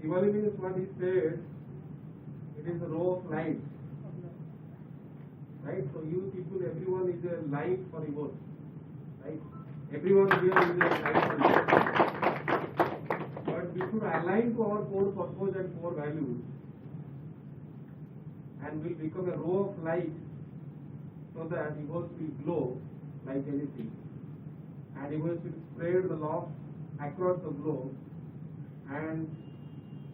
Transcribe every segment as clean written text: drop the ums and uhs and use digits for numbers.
Diwali means what he said, it is a row of lights. Right? So you people, everyone is a light for Evoke. Right? Everyone here is a light for Evoke. But we should align to our core purpose and core values, and will become a row of light so that Evoke will glow like anything. And Evoke will spread the love across the globe, and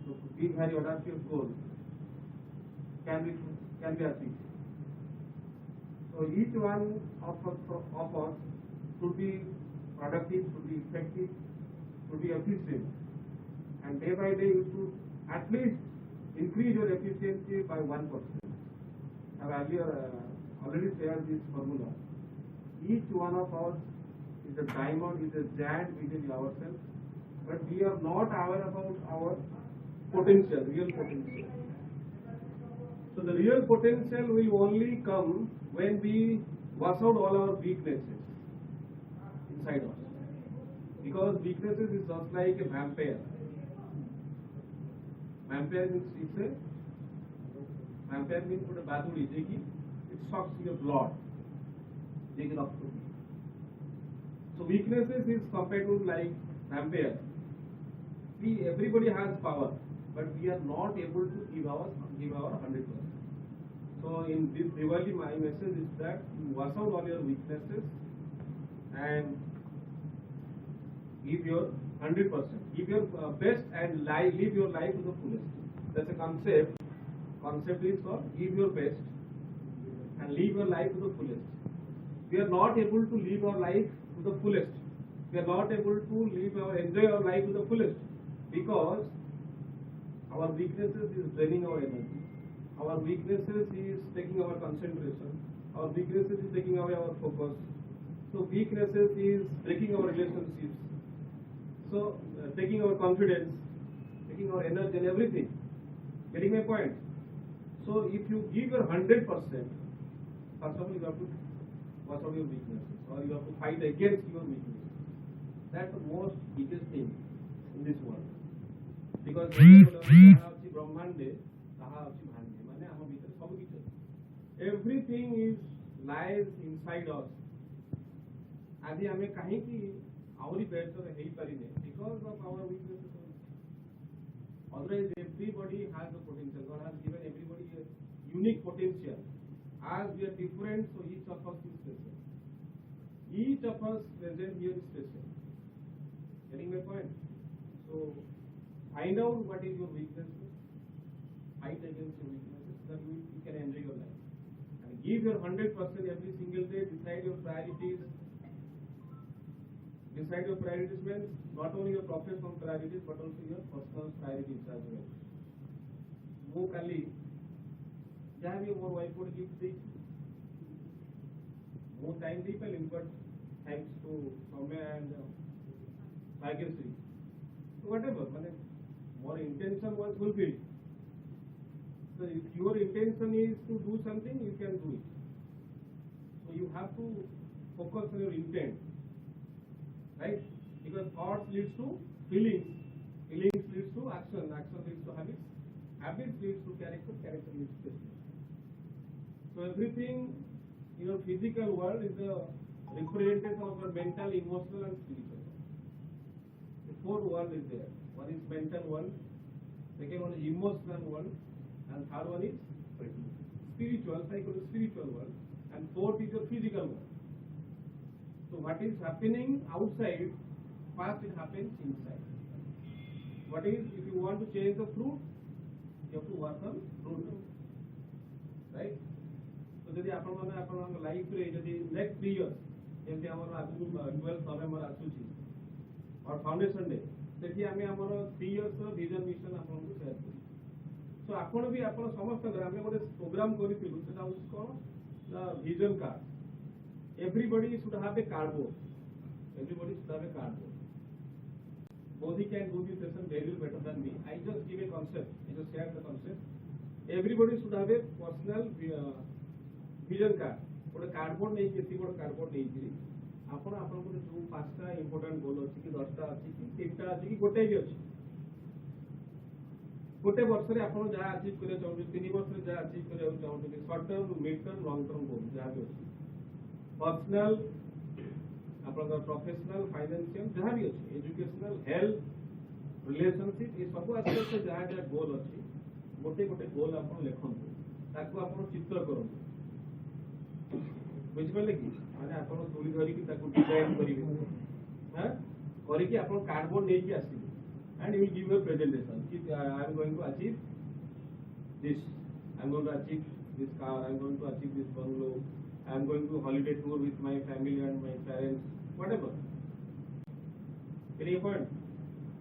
the big, very audacious goal can be achieved. So each one of us should be productive, should be effective, should be efficient, and day by day you should at least increase your efficiency by 1%. I have earlier already shared this formula. Each one of us is a diamond, is a giant within ourselves, but we are not aware about our potential, real potential. So the real potential will only come when we wash out all our weaknesses inside us. Because weaknesses is just like a vampire. Vampire means for the baturi, it sucks your blood. So weaknesses is compared to like vampire. Everybody has power, but we are not able to give our 100%. So in this Diwali, my message is that you wash out all your weaknesses and give your 100%. Give your best and live your life to the fullest. That's a concept. Concept is called give your best and live your life to the fullest. We are not able to live our life to the fullest. We are not able to enjoy our life to the fullest because our weaknesses is draining our energy. Our weaknesses is taking our concentration. Our weaknesses is taking away our focus. So weaknesses is breaking our relationships. So taking our confidence, taking our energy and everything. Getting my point? So if you give your 100%, first of all you have to watch out your weaknesses, or you have to fight against your weaknesses. That's the most biggest thing in this world. Because everything is lies inside us. Adi ame kahinki auri better hei parine because of our weaknesses. Otherwise, everybody has the potential. God has given everybody a unique potential. As we are different, so each of us is special. Each of us present here is special. Getting my point? So find out what is your weaknesses, fight against your weaknesses, so that you can enjoy your life. And give your 100% every single day, decide your priorities. Decide your priorities means not only your professional priorities but also your personal priorities as well. Mo kali jaha bhi more wife would give the more time people but thanks to Soumya and Bhagyashree. So whatever, more intention was fulfilled. So if your intention is to do something, you can do it. So you have to focus on your intent. Right? Because thoughts leads to feelings, feelings leads to action, action leads to habits, habits leads to character, character leads to destiny. So everything in your physical world is the representation of your mental, emotional and spiritual world. The fourth world is there. One is mental world, second one is emotional world, and third one is spiritual, spiritual world, and fourth is your physical world. So what is happening outside, first it happens inside. What is, if you want to change the fruit, you have to work on fruit. Right? So ଯଦି ଆପଣଙ୍କ ଲାଇଫରେ ଯଦି next 3 years ଯେମିତି ଆମର ଆଗକୁ 12 November ଆସୁଛି और foundation day ସେଠି ଆମେ ଆମର 3 years ଭିଜନ ମିଶନ ଆପଣଙ୍କୁ ସେୟାର କରୁ। ସୋ ଆପଣ ବି ଆପଣ ସମସ୍ତଙ୍କର ଆମେ ଗୋଟେ ପ୍ରୋଗ୍ରାମ କରିଥିଲୁ ସେଟା ହେଉଛି କ'ଣ ନା vision card. Everybody should have a cardboard. Everybody should have a cardboard. Bodhi can do this session very better than me. I just give a concept. I just share the concept. Everybody should have a personal vision card. ଗୋଟେ cardboard ନେଇକି ଏତିକି ଗୋଟେ cardboard ନେଇକିରି ଆପଣ ଆପଣଙ୍କର ଯୋଉ 5ଟା important goal ଅଛି କି 10ଟା ଅଛି କି 3ଟା ଅଛି କି ଗୋଟେ ବି ଅଛି गोटे वर्ष रे आपण जहाँ अचीव करिया चाहू 3 वर्ष रे जहाँ अचीव करिया चाहू short term mid term long term goal जहाँ भी अछि पर्सनल आपन प्रोफेशनल फाइनेंशियल जहाँ भी अछि एजुकेशनल हेल्थ रिलेशनशिप ये सब आस्पेक्ट से जहाँ जहाँ गोल अछि गोटे गोटे गोल आपण लेखंतु ताको आपण चित्र करंतु बुझ पले कि माने आपण तुली धरि कि ताको डिजाइन करिवे हां करि कि आपण कार्डबोर्ड नै कि आसी and you will give a presentation I am going to achieve this, I am going to achieve this car, I am going to achieve this bungalow, I am going to holiday tour with my family and my parents, whatever. Any point?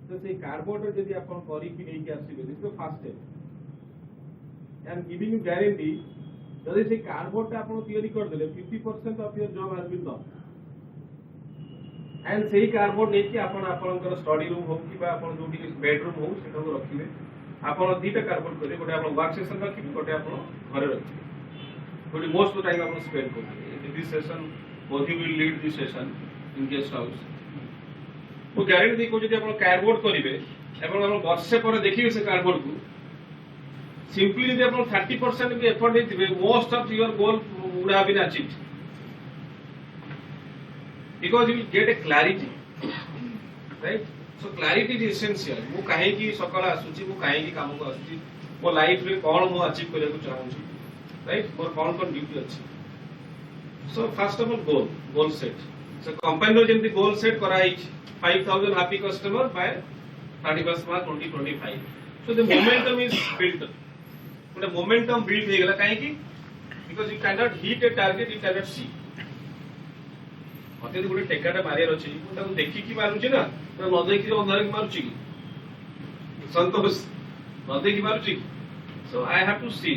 So say cardboard जदि आपण करी कि नै कि आसीबे this is the first step. I am giving you guarantee जदि से cardboard टा आपण तैयारी कर देले 50% of your job has been done. And सही कार्डबोर्ड नहीं कि आपण आपनकर स्टडी रूम हो कि बा आपण जोटी बेडरूम हो सेटा को रखिबे आपण दीटा कार्डबोर्ड करे गोटे आपण वर्क सेशन रखिबे गोटे आपण घरे रखिबे गोटे मोस्ट ऑफ टाइम आपण स्पेंड करबे this session both you will lead this session in guest house तो गारंटी दे को जदि आपण कार्डबोर्ड करिवे एवं आपण वर्षे पर देखिबे से कार्डबोर्ड को सिंपली जदि आपण 30% भी एफर्ट देथिबे most of your goal would have been achieved because you will get a clarity, right? So clarity is essential. मु काहे की सकाळ आसुची मु काहे की काम को आसुची मो लाइफ रे कोन मु अचीव करिया को चाहू छी राइट मोर कोन ड्यूटी अछि so first of all goal set so company रो जेंति गोल सेट करा है 5000 happy customer by 31st March 2025 so the momentum is built but momentum build हे गेला काहे की because you cannot hit a target you cannot see मते गोटे टेकाटा मारियर अछि मु ताको देखि कि मारुछि ना तो न देखि अंधार कि मारुछि कि संतोष न देखि मारुछि so I have to see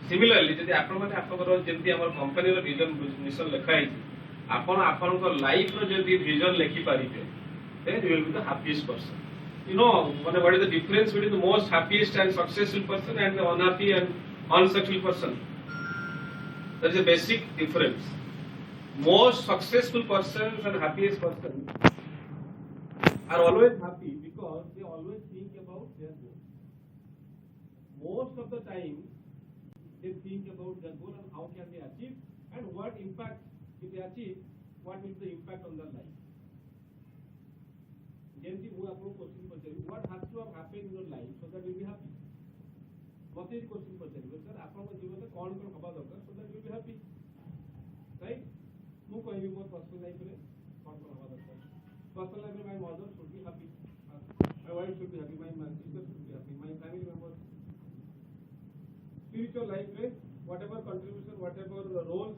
similarly यदि आपण माने आपकर जेंति हमर कंपनी रो विजन मिशन लिखा है आपण आपन को लाइफ रो जेंति विजन लिखि पारिबे then you will be the happiest person you know what is the difference between the most happiest and successful person and the unhappy and unsuccessful person that is a basic difference most successful persons and happiest persons are always happy because they always think about their goal. Most of the time, they think about their goal and how can they achieve and what impact, if they achieve, what will be the impact on their life. Genti, who have no question for you, what has to have happened in your life so that you will be happy? What is the question for you? Sir, आपको जीवन में कौन कौन खबर दरकार so that you will be happy, right? मु कहबी more personal life रे कोन कोन हवा दरकार पर्सनल लाइफ में my mother should be happy my wife should be happy my sister should be happy my family members spiritual life रे whatever contribution whatever role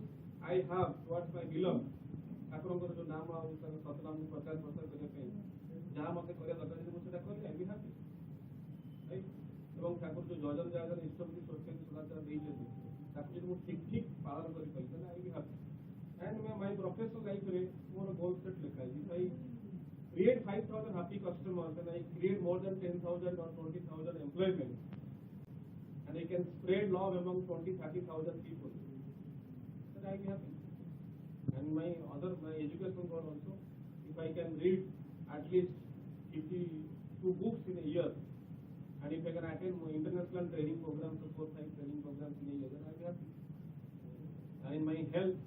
I have towards my belong ठाकुरंकर जो नाम आ सतनाम को 50% करे पे जहां मते करे दरकार जे मु सेटा करी आई बी हैप्पी राइट एवं ठाकुर जो जजन जागन इष्टपति सोचते सदाचार देई छथि ताकि जे मु ठीक ठीक पालन करि पई I be happy and my professional life रे मोर गोल सेट लिखा है I create 5000 happy customers and I create more than 10,000 or 20,000 employment and I can spread love among 20,000-30,000 people then I am happy and my education goal also if I can read at least 52 books in a year and if I can attend my international training programs or 4-5 training programs in a year then I am happy and in my health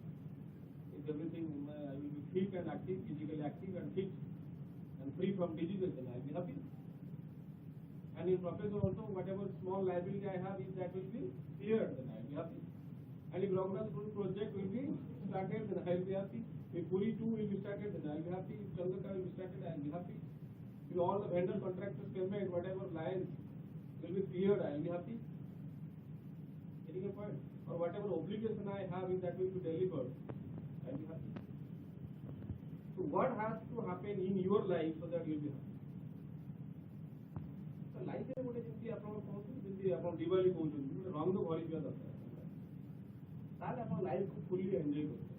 everything I will be fit and active, physically active and fit and free from diseases then I will be happy and in profession also whatever small liability I have if that will be cleared then I will be happy and if Raghunath project will be started then I will be happy if Puri 2 will be started then I will be happy if Chandaka will be started I will be happy if all the vendor contractors payment whatever lines will be cleared I will be happy getting a point or whatever obligation I have if that will be delivered I will be happy. So what has to happen in your life so that you will be happy? So life is गोटे जंती आपण कहू जंती आपण दिवाली कहू रंग भरी दिया दरकार ताले आपण लाइफ को फुल्ली एंजॉय करू